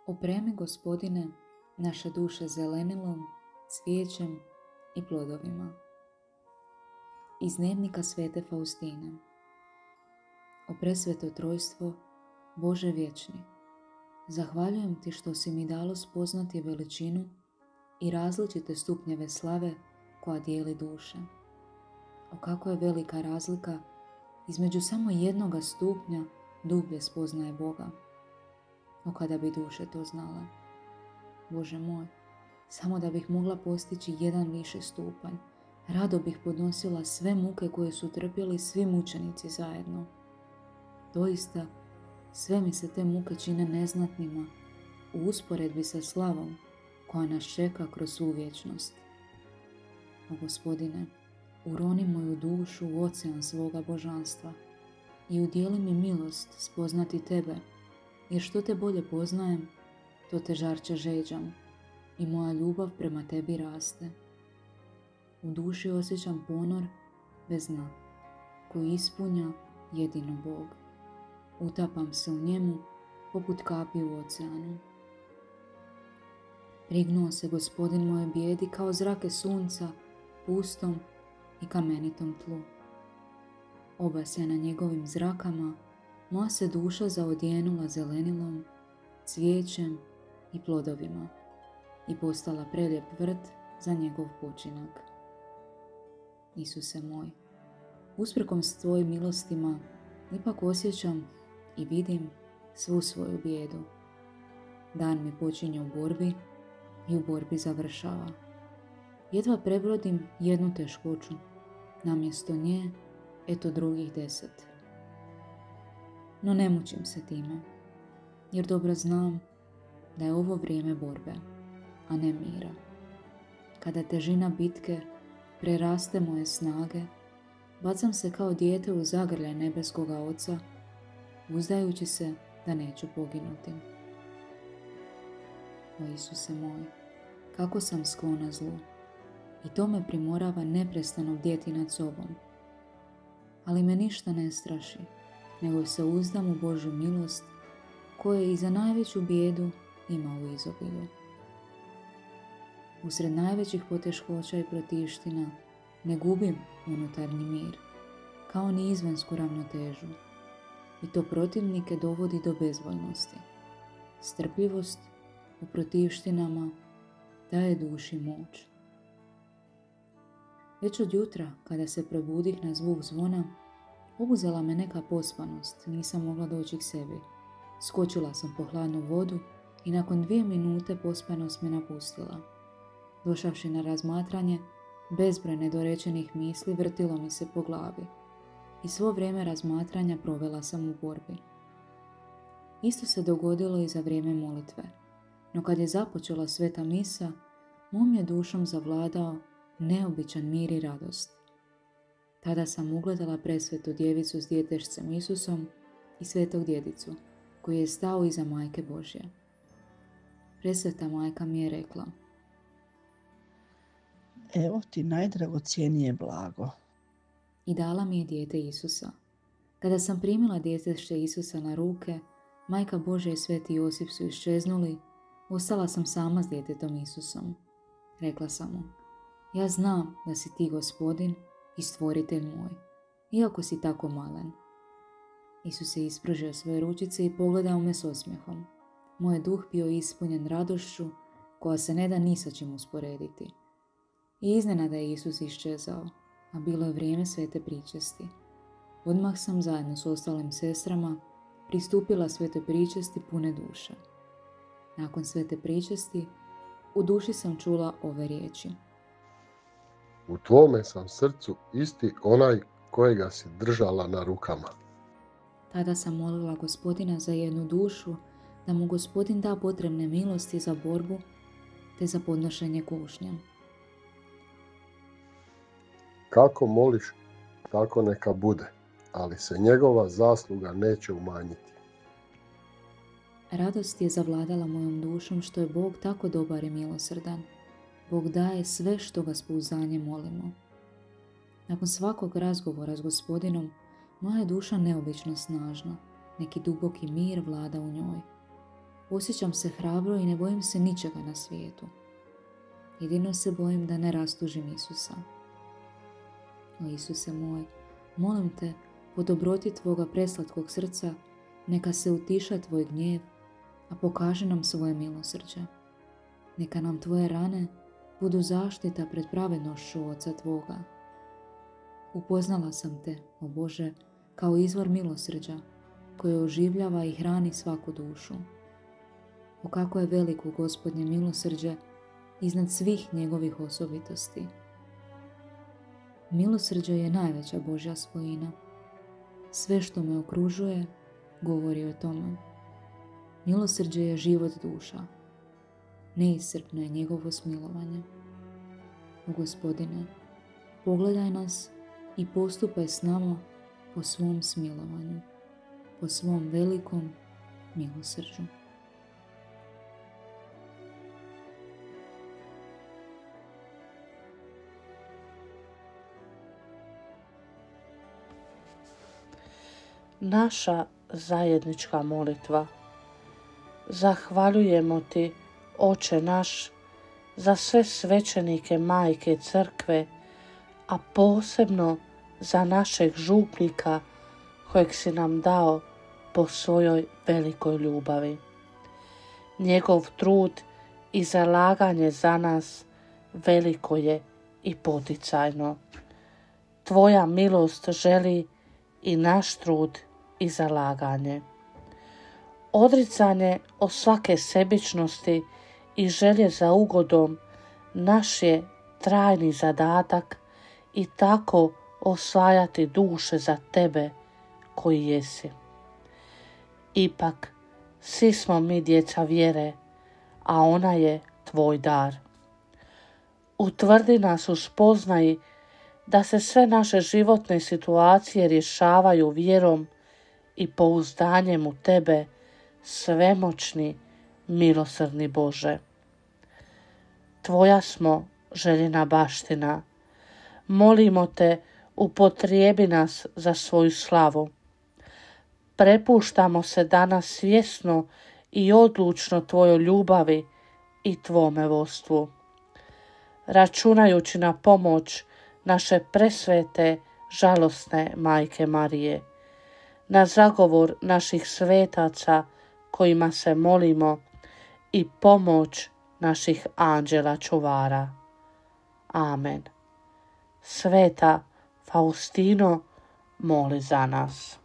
Opremi, Gospodine, naše duše zelenilom, cvijećem i plodovima. Iz dnevnika svete Faustine. O presveto trojstvo, Bože vječni, zahvaljujem ti što si mi dalo spoznati veličinu i različite stupnjeve slave koja dijeli duše. O kako je velika razlika između samo jednoga stupnja dublje spoznaje Boga. O kada bi duše to znale. Bože moj, samo da bih mogla postići jedan viši stupanj, rado bih podnosila sve muke koje su trpjeli svi mučenici zajedno. Doista, sve mi se te muke čine neznatnima u usporedbi sa slavom koja nas čeka kroz svu vječnost. O Gospodine, uroni moju dušu u ocean svoga božanstva i udijeli mi milost spoznati tebe, jer što te bolje poznajem, to te žarče žeđam i moja ljubav prema tebi raste. U duši osjećam ponor bez dna, koji ispunja jedino Bog. Utapam se u njemu poput kapi u oceanu. Prignuo se Gospodin moje bijedi kao zrake sunca, pustom i kamenitom tlu. Obasjana njegovim zrakama, moja se duša zaodjenula zelenilom, cvijećem i plodovima i postala prelijep vrt za njegov počinak. Isuse moj, usprkos tvojim milostima, ipak osjećam i vidim svu svoju bijedu. Dan mi počinje u borbi i u borbi završava. Jedva prebrodim jednu teškoću, namjesto nje, eto drugih 10. No ne mučim se time, jer dobro znam da je ovo vrijeme borbe, a ne mira. Kada težina bitke preraste moje snage, bacam se kao dijete u zagrljaj nebeskoga Oca, uzdajući se da neću poginuti. O Isuse moj, kako sam sklona zlu, i to me primorava neprestano bdjeti nad sobom. Ali me ništa ne straši, nego se uzdam u Božju milost, koje i za najveću bijedu ima u izobilju. Usred najvećih poteškoća i protivština ne gubim unutarnji mir, kao ni izvansku ravnotežu. I to protivnike dovodi do bezvoljnosti. Strpljivost u protivštinama daje duši moć. Već od jutra, kada se probudih na zvuk zvona, obuzela me neka pospanost, nisam mogla doći k sebi. Skočila sam po hladnu vodu i nakon 2 minute pospanost me napustila. Došavši na razmatranje, bezbroj nedorečenih misli vrtilo mi se po glavi i svo vrijeme razmatranja provela sam u borbi. Isto se dogodilo i za vrijeme molitve, no kad je započela sveta misa, mom je dušom zavladao neobičan mir i radost. Tada sam ugledala presvetu djevicu s djetešcem Isusom i svetog djedicu, koji je stao iza Majke Božje. Presveta majka mi je rekla: Evo ti najdragocjenije blago. I dala mi je dijete Isusa. Kada sam primila djetešće Isusa na ruke, Majka Božja i sveti Josip su iščeznuli, ostala sam sama s djetetom Isusom. Rekla sam mu: ja znam da si ti Gospodin i stvoritelj moj, iako si tako malen. Isus je ispružio svoje ručice i pogledao me s osmjehom. Moj duh bio ispunjen radošću koja se ne da ni sa čim usporediti. I iznenada je Isus iščezao, a bilo je vrijeme svete pričesti. Odmah sam zajedno s ostalim sestrama pristupila svetoj pričesti pune duše. Nakon svete pričesti, u duši sam čula ove riječi: u tvome sam srcu isti onaj kojega si držala na rukama. Tada sam molila Gospodina za jednu dušu, da mu Gospodin da potrebne milosti za borbu te za podnošenje kušnja. Kako moliš, tako neka bude, ali se njegova zasluga neće umanjiti. Radost je zavladala mojom dušom što je Bog tako dobar i milosrdan. Bog daje sve što ga s pouzdanjem molimo. Nakon svakog razgovora s Gospodinom, moja je duša neobično snažna, neki duboki mir vlada u njoj. Osjećam se hrabro i ne bojim se ničega na svijetu. Jedino se bojim da ne rastužim Isusa. O Isuse moj, molim te, po dobroti tvoga preslatkog srca, neka se utiša tvoj gnjev, a pokaži nam svoje milosrđe. Neka nam tvoje rane budu zaštita pred pravednošću Oca tvoga. Upoznala sam te, o Bože, kao izvor milosrđa, koje oživljava i hrani svaku dušu. O kako je veliko Gospodnje milosrđe iznad svih njegovih osobitosti. Milosrđe je najveća Božja svojina. Sve što me okružuje govori o tome. Milosrđe je život duša. Neiscrpno je njegovo smilovanje. O Gospodine, pogledaj nas i postupaj s nama po svom smilovanju, po svom velikom milosrđu. Naša zajednička molitva. Zahvaljujemo ti, Oče naš, za sve svećenike Majke Crkve, a posebno za našeg župnika kojeg si nam dao po svojoj velikoj ljubavi. Njegov trud i zalaganje za nas veliko je i poticajno. Tvoja milost želi i naš trud i zalaganje. Odricanje od svake sebičnosti i želje za ugodom naš je trajni zadatak i tako osvajati duše za tebe koji jesi. Ipak, svi smo mi djeca vjere, a ona je tvoj dar. Utvrdi nas u spoznaji da se sve naše životne situacije rješavaju vjerom i pouzdanjem u tebe, svemoćni, milosrdni Bože. Tvoja smo željena baština. Molimo te, upotrijebi nas za svoju slavu. Prepuštamo se danas svjesno i odlučno tvojoj ljubavi i tvome vodstvu. Računajući na pomoć naše presvete, žalosne Majke Marije, na zagovor naših svetaca kojima se molimo i pomoć naših anđela čuvara. Amen. Sveta Faustino, moli za nas.